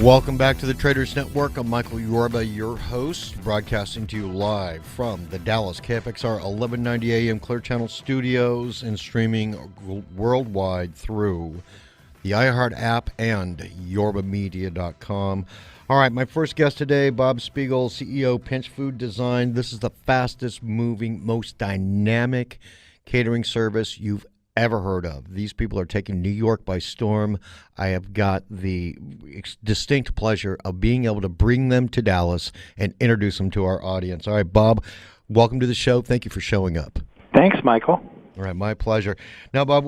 Welcome back to the Traders Network. I'm Michael Yorba, your host, broadcasting to you live from the Dallas KFXR 1190 AM Clear Channel studios and streaming worldwide through the iHeart app and yorbamedia.com. All right, my first guest today, Bob Spiegel, CEO, Pinch Food Design. This is the fastest moving, most dynamic catering service you've ever heard of. These people are taking New York by storm. I have got the distinct pleasure of being able to bring them to Dallas and introduce them to our audience. All right, Bob, welcome to the show. Thank you for showing up. Thanks, Michael. All right, my pleasure. Now, Bob,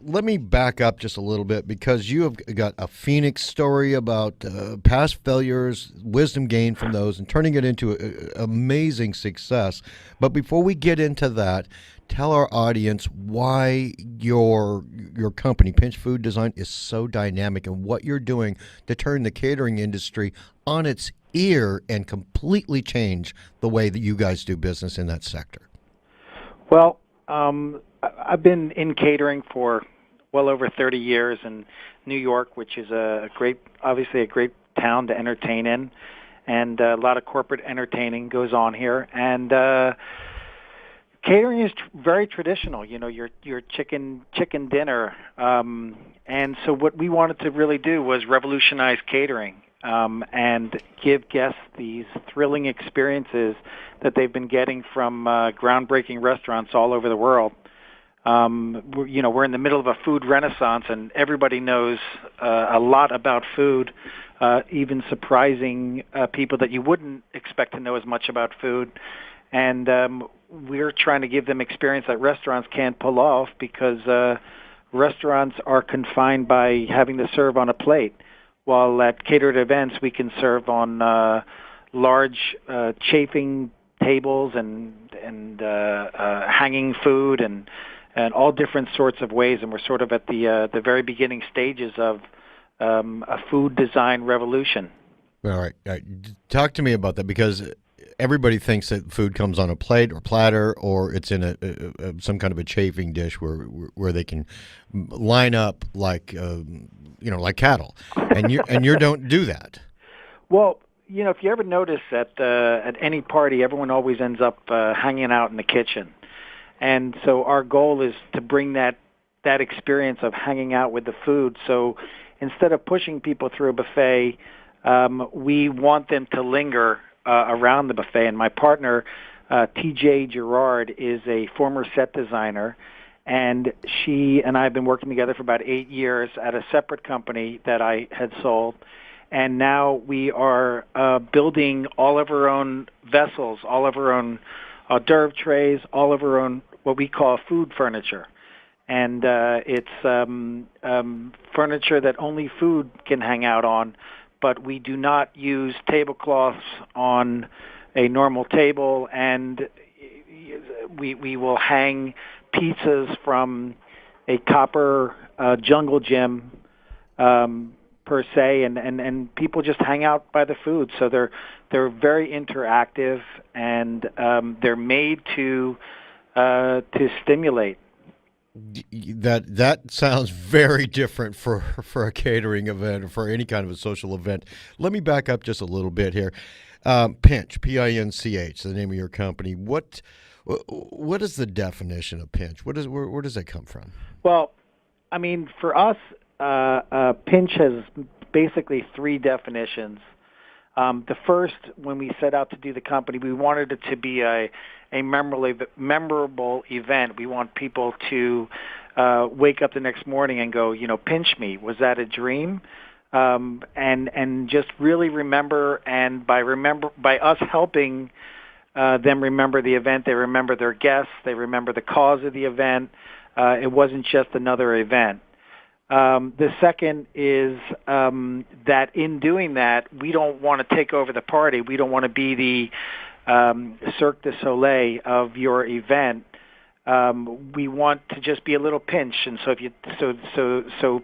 let me back up just a little bit because you have got a Phoenix story about past failures, wisdom gained from those, and turning it into amazing success. But before we get into that, tell our audience why your company, Pinch Food Design, is so dynamic and what you're doing to turn the catering industry on its ear and completely change the way that you guys do business in that sector. Well, I've been in catering for well over 30 years in New York, which is obviously a great town to entertain in, and a lot of corporate entertaining goes on here. And catering is very traditional, your chicken dinner. And so what we wanted to really do was revolutionize catering and give guests these thrilling experiences that they've been getting from groundbreaking restaurants all over the world. We're in the middle of a food renaissance, and everybody knows a lot about food, even surprising people that you wouldn't expect to know as much about food. And we're trying to give them experience that restaurants can't pull off because restaurants are confined by having to serve on a plate, while at catered events we can serve on large chafing tables and hanging food and all different sorts of ways. And we're sort of at the very beginning stages of a food design revolution. All right. Talk to me about that, because everybody thinks that food comes on a plate or platter, or it's in some kind of a chafing dish where they can line up like like cattle, and you don't do that. Well, if you ever notice at any party, everyone always ends up hanging out in the kitchen, and so our goal is to bring that experience of hanging out with the food. So instead of pushing people through a buffet, we want them to linger around the buffet. And my partner, T.J. Gerard, is a former set designer, and she and I have been working together for about 8 years at a separate company that I had sold. And now we are building all of our own vessels, all of our own hors d'oeuvre trays, all of our own what we call food furniture. And it's furniture that only food can hang out on, but we do not use tablecloths on a normal table, and we will hang pizzas from a copper jungle gym per se, and people just hang out by the food. So they're very interactive, and they're made to stimulate. That sounds very different for a catering event or for any kind of a social event. Let me back up just a little bit here. Pinch, P-I-N-C-H, the name of your company. What is the definition of pinch? Where does that come from? Well, I mean, for us, pinch has basically three definitions. The first, when we set out to do the company, we wanted it to be a memorable event. We want people to wake up the next morning and go, pinch me. Was that a dream? And just really remember. And by us helping them remember the event, they remember their guests, they remember the cause of the event. It wasn't just another event. The second is that in doing that, we don't want to take over the party. We don't want to be the Cirque du Soleil of your event. We want to just be a little pinch, and so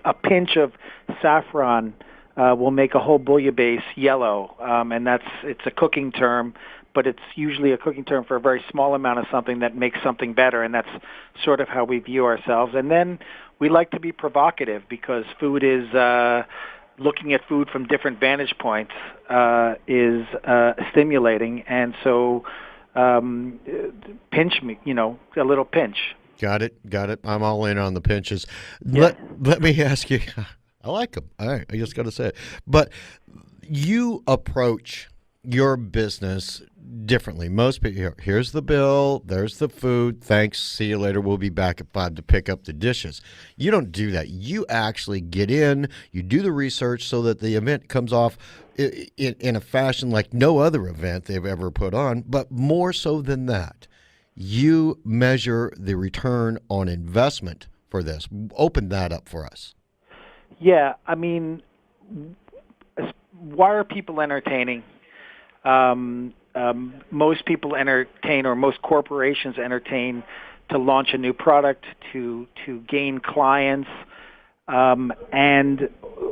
a pinch of saffron will make a whole bouillabaisse yellow, and it's a cooking term, but it's usually a cooking term for a very small amount of something that makes something better, and that's sort of how we view ourselves. And then we like to be provocative because food is looking at food from different vantage points is stimulating, and so pinch me, a little pinch. Got it. I'm all in on the pinches. Yeah. Let me ask you. I like them. All right, I just got to say it. But you approach your business differently. Most people, here's the bill, there's the food, thanks, see you later, we'll be back at 5 to pick up the dishes. You don't do that. You actually get in, you do the research so that the event comes off in a fashion like no other event they've ever put on, but more so than that, you measure the return on investment for this. Open that up for us. Yeah, I mean, why are people entertaining? Most people entertain, or most corporations entertain, to launch a new product, to gain clients, and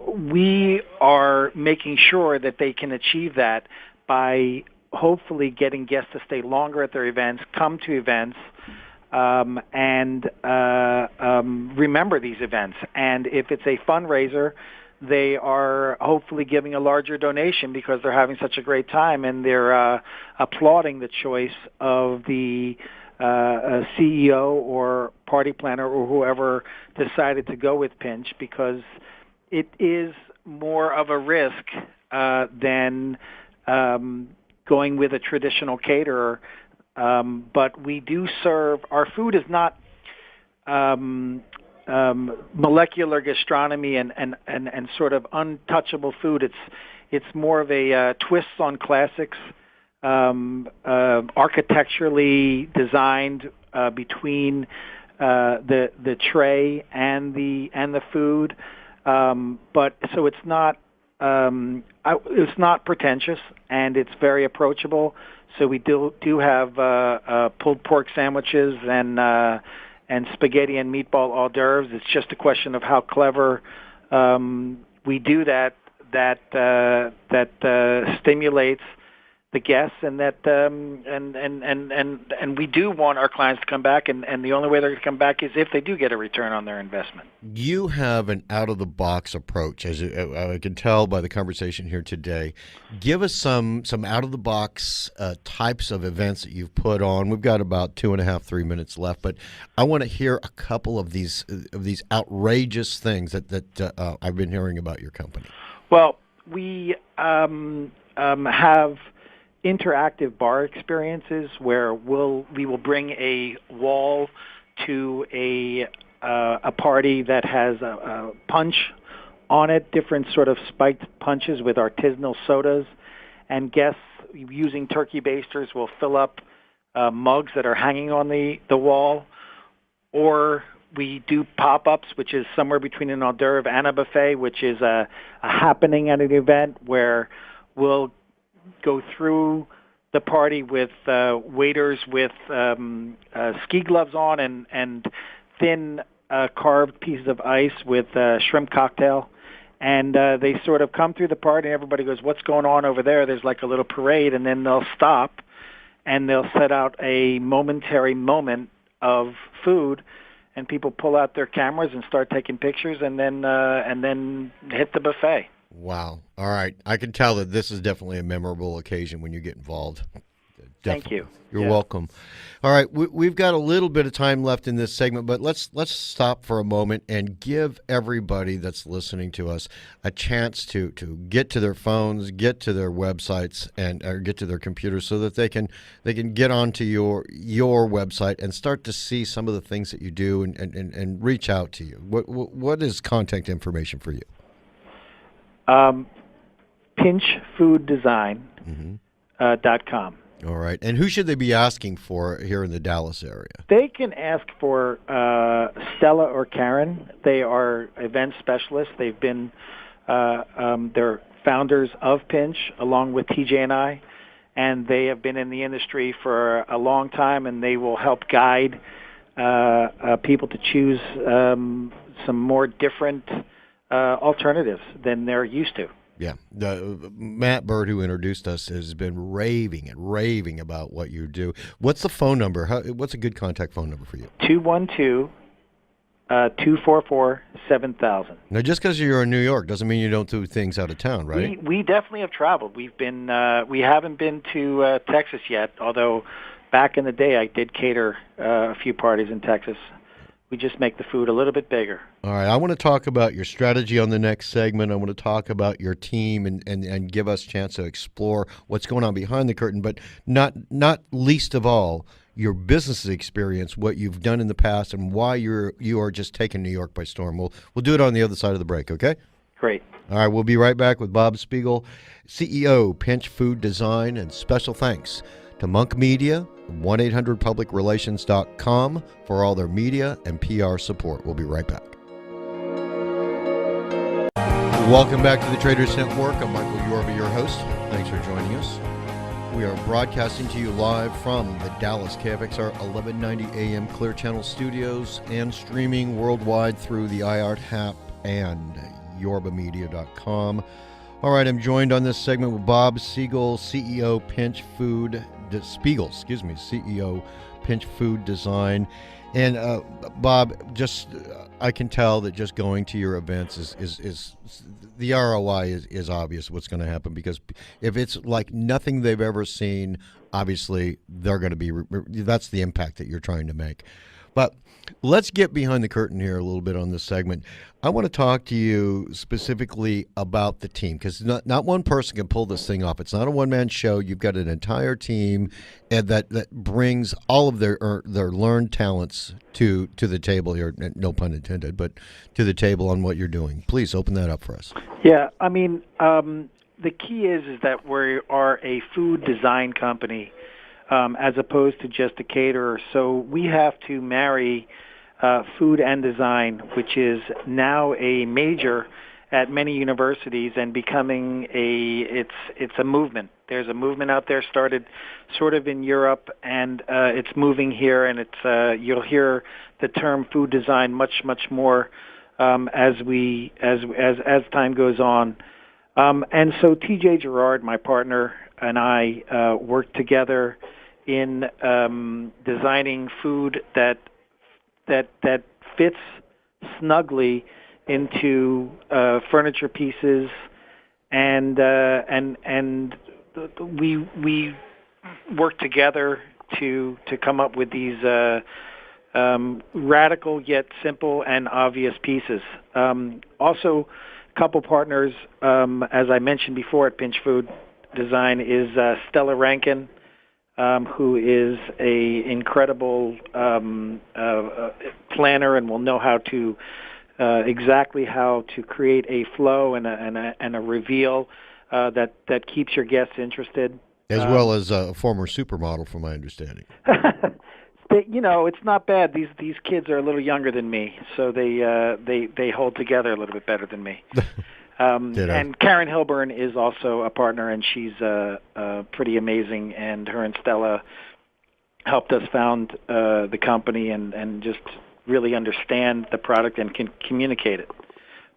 we are making sure that they can achieve that by hopefully getting guests to stay longer at their events, come to events, and remember these events. And if it's a fundraiser, they are hopefully giving a larger donation because they're having such a great time, and they're applauding the choice of the CEO or party planner or whoever decided to go with Pinch, because it is more of a risk than going with a traditional caterer. But we do serve, our food is not molecular gastronomy and sort of untouchable food. It's more of a twist on classics, architecturally designed between the tray and the food. But so it's not pretentious, and it's very approachable. So we do have pulled pork sandwiches and spaghetti and meatball hors d'oeuvres. It's just a question of how clever we do that stimulates the guests, and that and we do want our clients to come back, and the only way they're going to come back is if they do get a return on their investment. You have an out-of-the-box approach, as I can tell by the conversation here today. Give us some out-of-the-box types of events that you've put on. We've got about 2.5-3 minutes left, but I want to hear a couple of these outrageous things that I've been hearing about your company. Well, we have interactive bar experiences where we will bring a wall to a party that has a punch on it, different sort of spiked punches with artisanal sodas, and guests using turkey basters will fill up mugs that are hanging on the wall. Or we do pop-ups, which is somewhere between an hors d'oeuvre and a buffet, which is a happening at an event where we'll go through the party with waiters with ski gloves on and thin carved pieces of ice with shrimp cocktail. And they sort of come through the party, and everybody goes, "What's going on over there?" There's like a little parade, and then they'll stop, and they'll set out a momentary moment of food, and people pull out their cameras and start taking pictures, and then hit the buffet. Wow. All right. I can tell that this is definitely a memorable occasion when you get involved. Thank you. You're welcome. All right. We've got a little bit of time left in this segment, but let's stop for a moment and give everybody that's listening to us a chance to get to their phones, get to their websites, or get to their computers so that they can get onto your website and start to see some of the things that you do and reach out to you. What is contact information for you? pinchfooddesign.com. All right. And who should they be asking for here in the Dallas area? They can ask for Stella or Karen. They are event specialists. They've been they're founders of Pinch along with TJ and I, and they have been in the industry for a long time, and they will help guide people to choose some more different alternatives than they're used to. Yeah. Matt Bird, who introduced us, has been raving about what you do. What's the phone number? What's a good contact phone number for you? 244-7000. Now, just because you're in New York doesn't mean you don't do things out of town, right? We definitely have traveled. We haven't been to Texas yet, although back in the day I did cater a few parties in Texas. We just make the food a little bit bigger. All right, I want to talk about your strategy on the next segment. I want to talk about your team and give us a chance to explore what's going on behind the curtain, but not least of all, your business experience, what you've done in the past, and why you are just taking New York by storm. We'll do it on the other side of the break, okay? Great. All right, we'll be right back with Bob Spiegel, CEO, Pinch Food Design, and special thanks to Monk Media, 1-800-PublicRelations.com for all their media and PR support. We'll be right back. Welcome back to the Traders Network. I'm Michael Yorba, your host. Thanks for joining us. We are broadcasting to you live from the Dallas KFXR 1190 AM Clear Channel studios and streaming worldwide through the iHeart app and yorbamedia.com. All right, I'm joined on this segment with Bob Spiegel, CEO, CEO, Pinch Food Design. And Bob, I can tell that just going to your events is the ROI is obvious what's going to happen, because if it's like nothing they've ever seen, obviously they're going to be that's the impact that you're trying to make. But let's get behind the curtain here a little bit on this segment. I want to talk to you specifically about the team, because not one person can pull this thing off. It's not a one-man show. You've got an entire team and that brings all of their learned talents to the table here, no pun intended, but to the table on what you're doing. Please open that up for us. Yeah, I mean, the key is that we are a food design company, as opposed to just a caterer. So we have to marry food and design, which is now a major at many universities and becoming it's a movement. There's a movement out there started sort of in Europe, and it's moving here, and it's you'll hear the term food design much more as time goes on. And so TJ Gerard, my partner, and I work together in designing food that fits snugly into furniture pieces, and we work together to come up with these radical yet simple and obvious pieces. Also, a couple partners, as I mentioned before at Pinch Food Design, is Stella Rankin, who is a incredible planner and will know how to exactly how to create a flow and a reveal that keeps your guests interested. As well as a former supermodel, from my understanding. It's not bad. These kids are a little younger than me, so they hold together a little bit better than me. And Karen Hilburn is also a partner, and she's pretty amazing. And her and Stella helped us found the company and just really understand the product and can communicate it.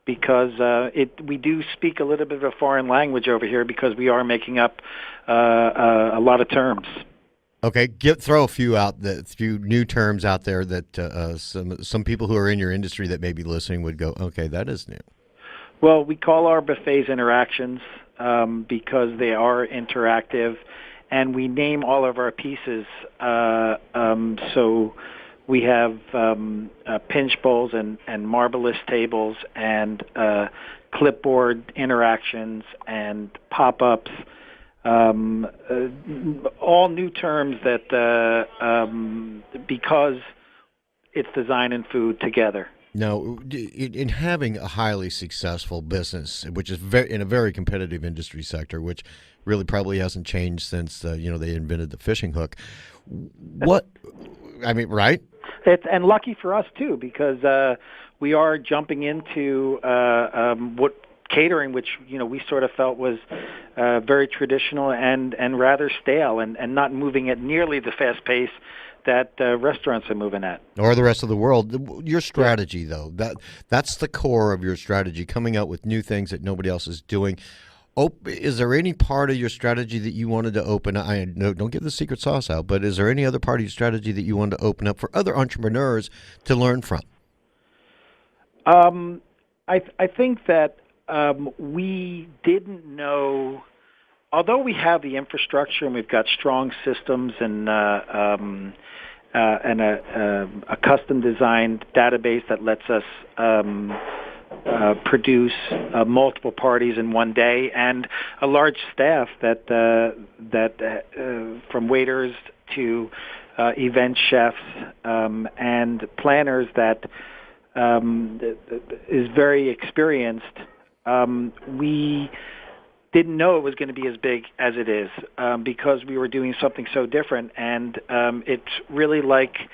Because we do speak a little bit of a foreign language over here, because we are making up a lot of terms. Okay, throw a few new terms out there that some people who are in your industry that may be listening would go, okay, that is new. Well, we call our buffets interactions because they are interactive, and we name all of our pieces. So we have pinch bowls and marvelous tables and clipboard interactions and pop-ups, all new terms that because it's design and food together. Now, in having a highly successful business, which is in a very competitive industry sector, which really probably hasn't changed since they invented the fishing hook. Right? And lucky for us too, because we are jumping into what catering, which we sort of felt was very traditional and rather stale, and not moving at nearly the fast pace that restaurants are moving at. Or the rest of the world. Your strategy, though, that's the core of your strategy, coming out with new things that nobody else is doing. Is there any part of your strategy that you wanted to open? I know, don't give the secret sauce out, but is there any other part of your strategy that you wanted to open up for other entrepreneurs to learn from? I think that we didn't know, although we have the infrastructure and we've got strong systems and a custom designed database that lets us produce multiple parties in one day, and a large staff that from waiters to event chefs and planners that is very experienced. We didn't know it was going to be as big as it is because we were doing something so different, and it's really like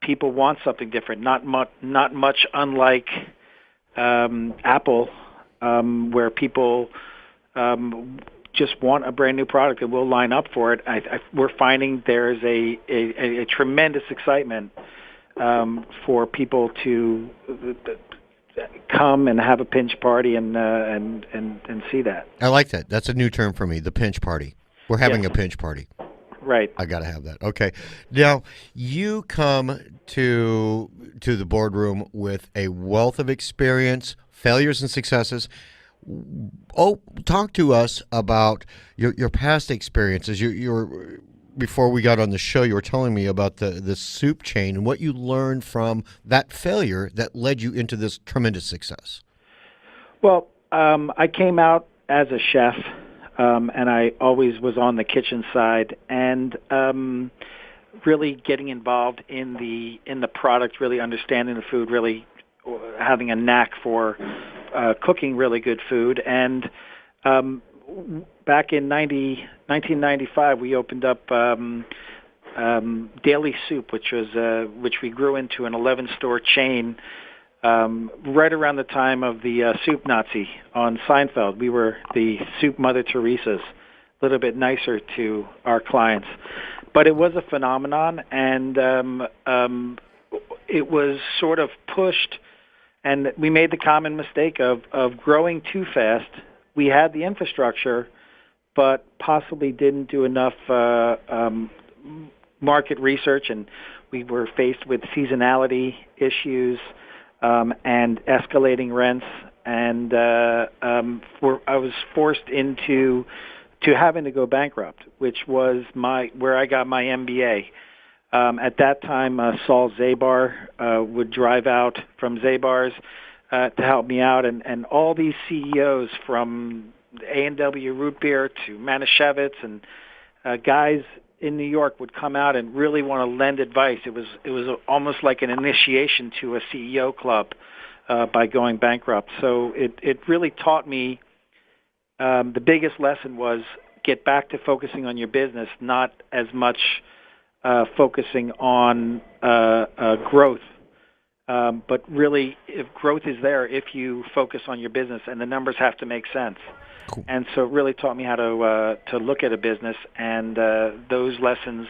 people want something different. Not much unlike Apple, where people just want a brand new product and will line up for it. We're finding there's a tremendous excitement for people to come and have a pinch party and see that. I like that. That's a new term for me, the pinch party. We're having a pinch party. Right. I got to have that. Okay. Now, you come to the boardroom with a wealth of experience, failures and successes. Oh, talk to us about your past experiences. Your before we got on the show, you were telling me about the soup chain and what you learned from that failure that led you into this tremendous success. Well, I came out as a chef, and I always was on the kitchen side, and really getting involved in the product, really understanding the food, really having a knack for cooking really good food. And back in 1995, we opened up Daily Soup, which we grew into an 11-store chain right around the time of the Soup Nazi on Seinfeld. We were the Soup Mother Teresa's, a little bit nicer to our clients. But it was a phenomenon, and it was sort of pushed, and we made the common mistake of growing too fast. We had the infrastructure, but possibly didn't do enough market research, and we were faced with seasonality issues and escalating rents, and I was forced into having to go bankrupt, which was where I got my MBA. At that time, Saul Zabar would drive out from Zabar's to help me out, and all these CEOs from A&W Root Beer to Manischewitz and guys in New York would come out and really want to lend advice. It was almost like an initiation to a CEO club by going bankrupt. So it really taught me the biggest lesson was get back to focusing on your business, not as much focusing on growth. But really, if growth is there, if you focus on your business, and the numbers have to make sense. Cool. And so it really taught me how to look at a business, and those lessons,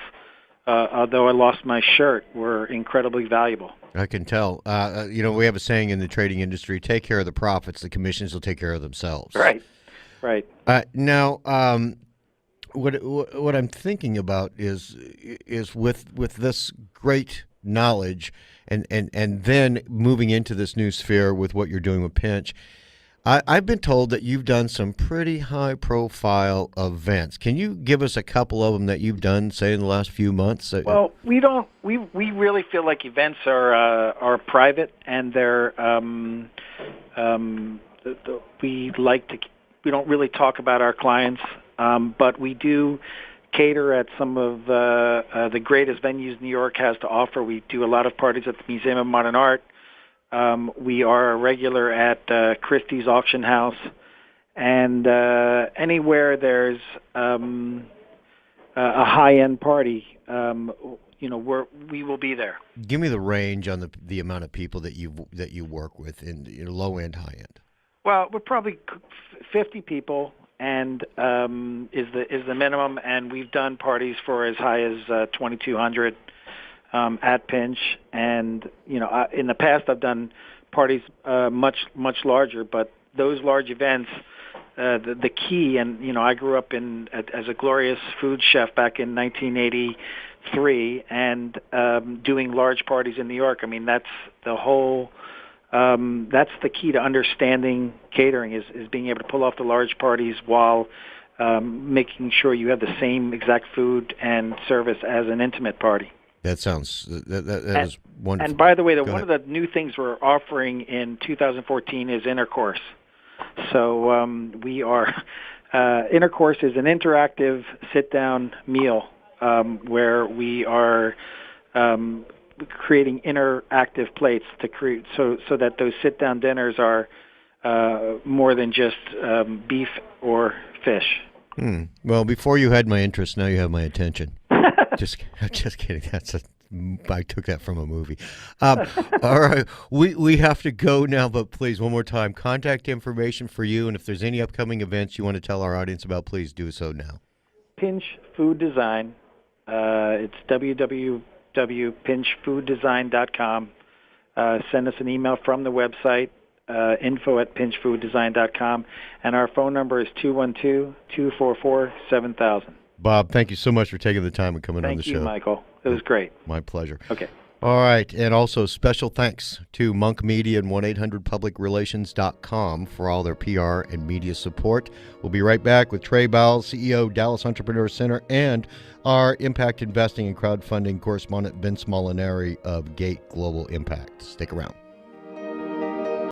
although I lost my shirt, were incredibly valuable. I can tell. We have a saying in the trading industry: "Take care of the profits; the commissions will take care of themselves." Right. Now, what I'm thinking about is with this great knowledge, and then moving into this new sphere with what you're doing with Pinch. I've been told that you've done some pretty high-profile events. Can you give us a couple of them that you've done, say, in the last few months? Well, we don't. We really feel like events are private, and they're we don't really talk about our clients, but we do cater at some of the greatest venues New York has to offer. We do a lot of parties at the Museum of Modern Art. We are a regular at Christie's Auction House, and anywhere there's a high-end party, we will be there. Give me the range on the amount of people that you work with in low end, high end. Well, we're probably 50 people, and is the minimum, and we've done parties for as high as 2,200. At Pinch, and in the past I've done parties much larger, but those large events, the key, and I grew up as a glorious food chef back in 1983, and doing large parties in New York. I mean, that's the whole That's the key to understanding catering is being able to pull off the large parties while making sure you have the same exact food and service as an intimate party. That sounds that is wonderful. And by the way, one of the new things we're offering in 2014 is intercourse. So we are intercourse is an interactive sit-down meal where we are creating interactive plates to create so that those sit-down dinners are more than just beef or fish. Well, before you had my interest, now you have my attention. just kidding. I took that from a movie. All right, we have to go now, but please, one more time, contact information for you, and if there's any upcoming events you want to tell our audience about, please do so now. Pinch Food Design. It's www.pinchfooddesign.com. Send us an email from the website, info@pinchfooddesign.com, and our phone number is 212-244-7000. Bob, thank you so much for taking the time and coming on the show. Thank you, Michael. It was great. My pleasure. Okay. All right, and also special thanks to Monk Media and 1-800-PublicRelations.com for all their PR and media support. We'll be right back with Trey Bowles, CEO, Dallas Entrepreneur Center, and our impact investing and crowdfunding correspondent, Vince Molinari of Gate Global Impact. Stick around.